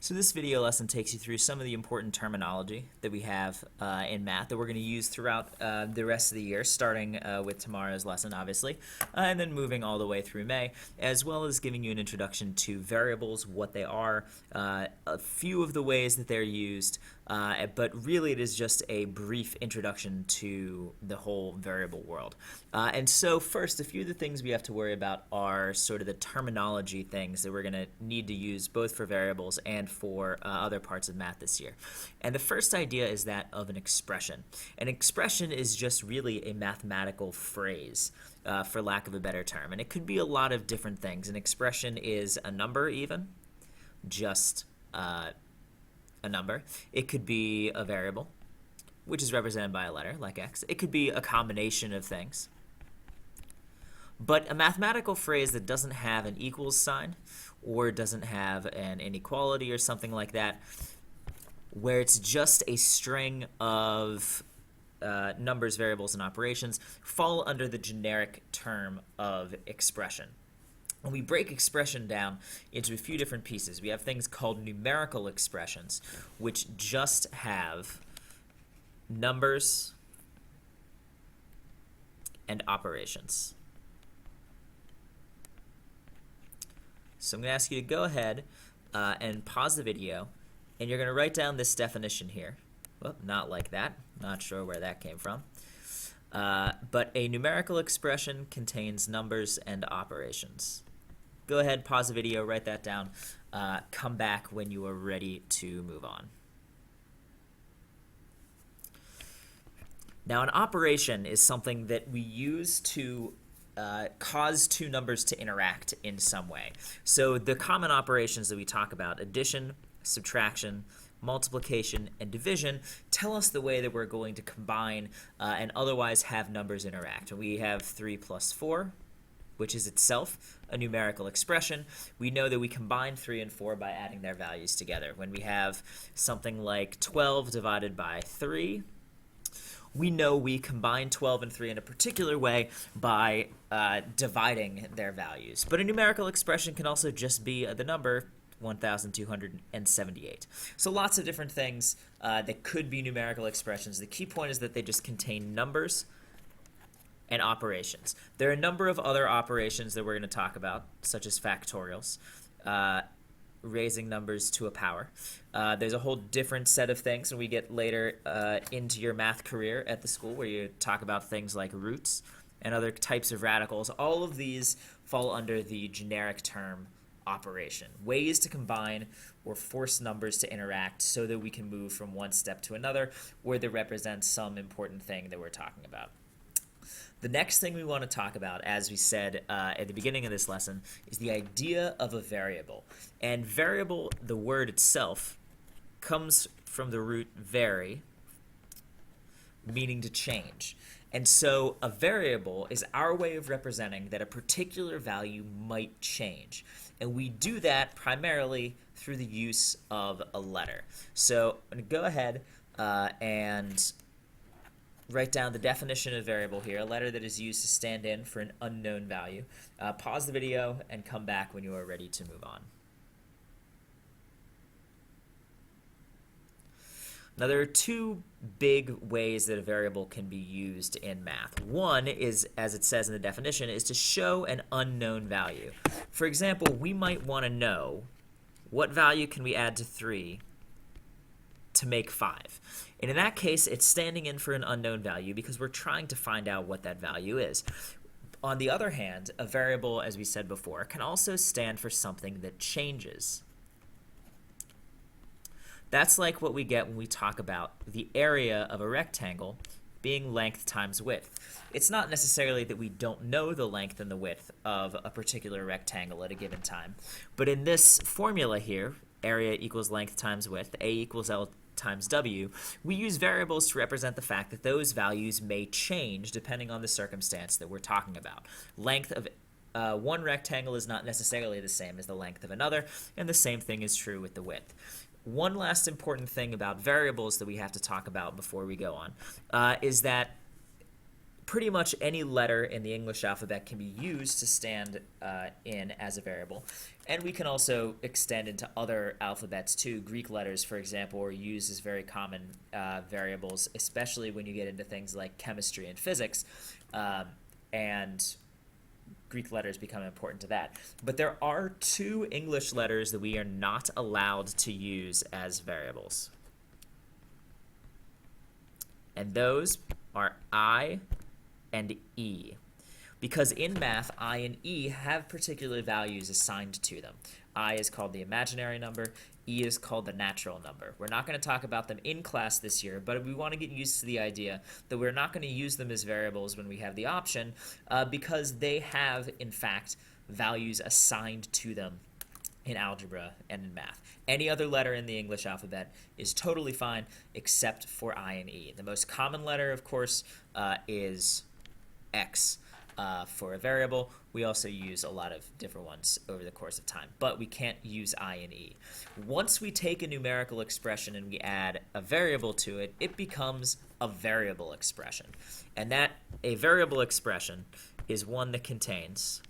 So this video lesson takes you through some of the important terminology that we have in math that we're going to use throughout the rest of the year, starting with tomorrow's lesson, obviously, and then moving all the way through May, as well as giving you an introduction to variables, what they are, a few of the ways that they're used, but really it is just a brief introduction to the whole variable world. And so first, a few of the things we have to worry about are sort of the terminology things that we're going to need to use both for variables and for other parts of math this year. And the first idea is that of an expression. An expression is just really a mathematical phrase, for lack of a better term. And it could be a lot of different things. An expression is a number even, just a number. It could be a variable, which is represented by a letter, like x. It could be a combination of things. But a mathematical phrase that doesn't have an equals sign or doesn't have an inequality or something like that, where it's just a string of numbers, variables, and operations, fall under the generic term of expression. And we break expression down into a few different pieces. We have things called numerical expressions, which just have numbers and operations. So I'm going to ask you to go ahead and pause the video, and you're going to write down this definition here. Well, not like that. Not sure where that came from. But a numerical expression contains numbers and operations. Go ahead, pause the video, write that down. Come back when you are ready to move on. Now, an operation is something that we use to cause two numbers to interact in some way. So the common operations that we talk about, addition, subtraction, multiplication, and division, tell us the way that we're going to combine and otherwise have numbers interact. We have 3 plus 4, which is itself a numerical expression. We know that we combine 3 and 4 by adding their values together. When we have something like 12 divided by 3, we know we combine 12 and 3 in a particular way by dividing their values. But a numerical expression can also just be the number 1,278. So lots of different things that could be numerical expressions. The key point is that they just contain numbers and operations. There are a number of other operations that we're going to talk about, such as factorials, raising numbers to a power. There's a whole different set of things when we get later into your math career at the school, where you talk about things like roots and other types of radicals. All of these fall under the generic term operation. Ways to combine or force numbers to interact so that we can move from one step to another, where they represent some important thing that we're talking about. The next thing we want to talk about, as we said at the beginning of this lesson, is the idea of a variable. And variable, the word itself, comes from the root vary, meaning to change. And so a variable is our way of representing that a particular value might change. And we do that primarily through the use of a letter. So I'm going to go ahead and write down the definition of variable here, a letter that is used to stand in for an unknown value. Pause the video and come back when you are ready to move on. Now, there are two big ways that a variable can be used in math. One is, as it says in the definition, is to show an unknown value. For example, we might want to know what value can we add to 3 to make 5. And in that case, it's standing in for an unknown value because we're trying to find out what that value is. On the other hand, a variable, as we said before, can also stand for something that changes. That's like what we get when we talk about the area of a rectangle being length times width. It's not necessarily that we don't know the length and the width of a particular rectangle at a given time. But in this formula here, area equals length times width, A equals L times W, we use variables to represent the fact that those values may change depending on the circumstance that we're talking about. Length of one rectangle is not necessarily the same as the length of another, and the same thing is true with the width. One last important thing about variables that we have to talk about before we go on is that pretty much any letter in the English alphabet can be used to stand in as a variable. And we can also extend into other alphabets too. Greek letters, for example, are used as very common variables, especially when you get into things like chemistry and physics. And Greek letters become important to that. But there are two English letters that we are not allowed to use as variables. And those are I and E. Because in math, I and E have particular values assigned to them. I is called the imaginary number, E is called the natural number. We're not going to talk about them in class this year, but we want to get used to the idea that we're not going to use them as variables when we have the option because they have, in fact, values assigned to them in algebra and in math. Any other letter in the English alphabet is totally fine except for I and E. The most common letter, of course, is X. For a variable. We also use a lot of different ones over the course of time, but we can't use I and E. Once we take a numerical expression and we add a variable to it, it becomes a variable expression. And that a variable expression is one that contains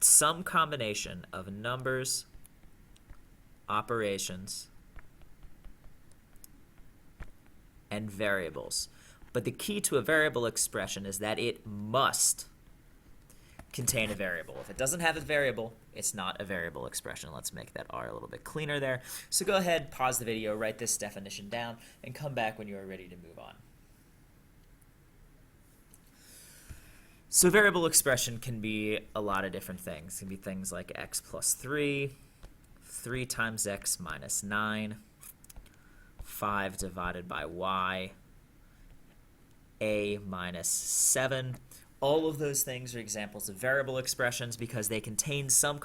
some combination of numbers, operations, and variables. But the key to a variable expression is that it must contain a variable. If it doesn't have a variable, it's not a variable expression. Let's make that R a little bit cleaner there. So go ahead, pause the video, write this definition down, and come back when you are ready to move on. So variable expression can be a lot of different things. It can be things like x plus 3, 3 times x minus 9, 5 divided by y, a minus 7. All of those things are examples of variable expressions because they contain some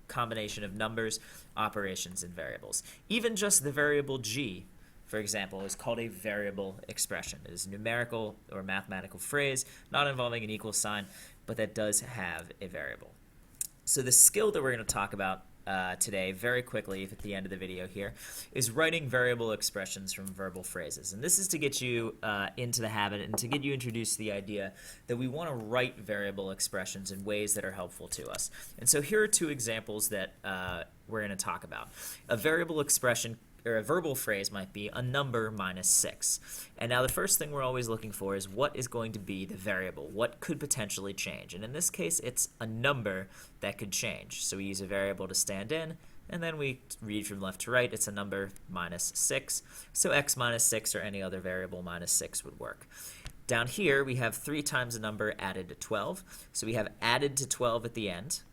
combination of numbers, operations, and variables. Even just the variable g, for example, is called a variable expression. It is a numerical or mathematical phrase, not involving an equal sign, but that does have a variable. So the skill that we're going to talk about today, very quickly at the end of the video here, is writing variable expressions from verbal phrases. And this is to get you into the habit and to get you introduced to the idea that we want to write variable expressions in ways that are helpful to us. And so here are two examples that we're going to talk about. A variable expression or a verbal phrase might be a number minus 6. And now the first thing we're always looking for is what is going to be the variable, what could potentially change. And in this case, it's a number that could change. So we use a variable to stand in, and then we read from left to right, it's a number minus 6. So x minus 6 or any other variable minus 6 would work. Down here, we have 3 times a number added to 12. So we have added to 12 at the end.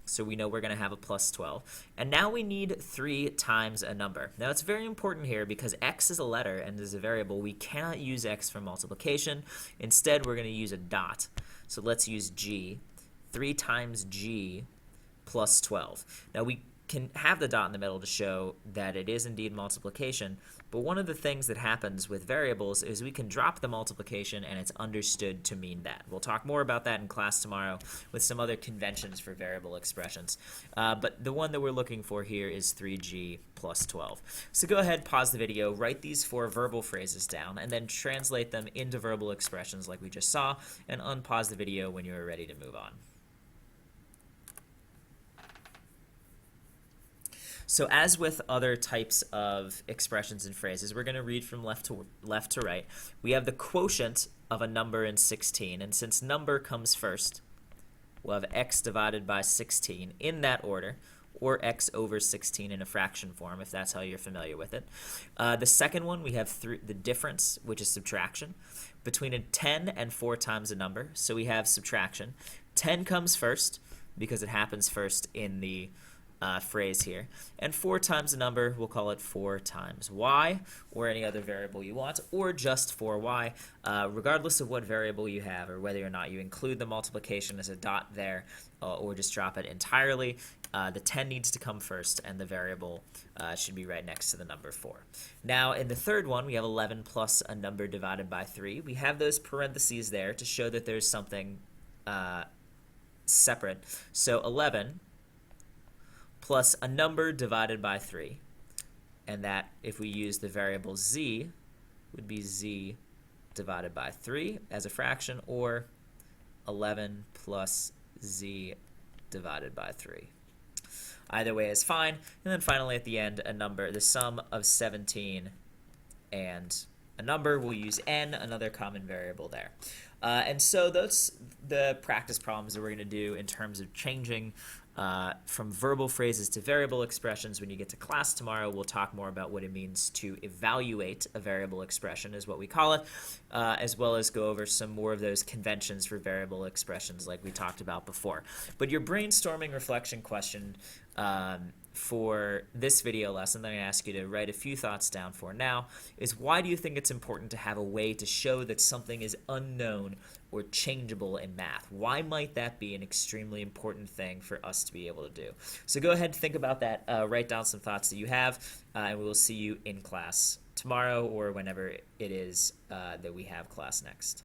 So we know we're going to have a plus 12. And now we need 3 times a number. Now it's very important here because x is a letter and is a variable. We cannot use x for multiplication. Instead, we're going to use a dot. So let's use g. 3 times g plus 12. Now we can have the dot in the middle to show that it is indeed multiplication, but one of the things that happens with variables is we can drop the multiplication and it's understood to mean that. We'll talk more about that in class tomorrow with some other conventions for variable expressions. But the one that we're looking for here is 3g plus 12. So go ahead, pause the video, write these 4 verbal phrases down, and then translate them into verbal expressions like we just saw, and unpause the video when you are ready to move on. So as with other types of expressions and phrases, we're going to read from left to right. We have the quotient of a number in 16, and since number comes first, we'll have x divided by 16 in that order, or x over 16 in a fraction form, if that's how you're familiar with it. The second one, we have the difference, which is subtraction, between a 10 and 4 times a number. So we have subtraction. 10 comes first, because it happens first in the phrase here. And 4 times a number, we'll call it 4 times y, or any other variable you want, or just 4y, regardless of what variable you have, or whether or not you include the multiplication as a dot there, or just drop it entirely. The 10 needs to come first, and the variable should be right next to the number 4. Now, in the third one, we have 11 plus a number divided by 3. We have those parentheses there to show that there's something separate. So 11 plus a number divided by 3. and that, if we use the variable z, would be z divided by 3 as a fraction, or 11 plus z divided by 3. Either way is fine. And then finally at the end, a number, the sum of 17 and a number. We'll use n, another common variable there. And so those the practice problems that we're going to do in terms of changing from verbal phrases to variable expressions. When you get to class tomorrow, we'll talk more about what it means to evaluate a variable expression, is what we call it, as well as go over some more of those conventions for variable expressions like we talked about before. But your brainstorming reflection question for this video lesson that I'm going to ask you to write a few thoughts down for now is, why do you think it's important to have a way to show that something is unknown or changeable in math? Why might that be an extremely important thing for us to be able to do? So go ahead and think about that. Write down some thoughts that you have, and we will see you in class tomorrow or whenever it is that we have class next.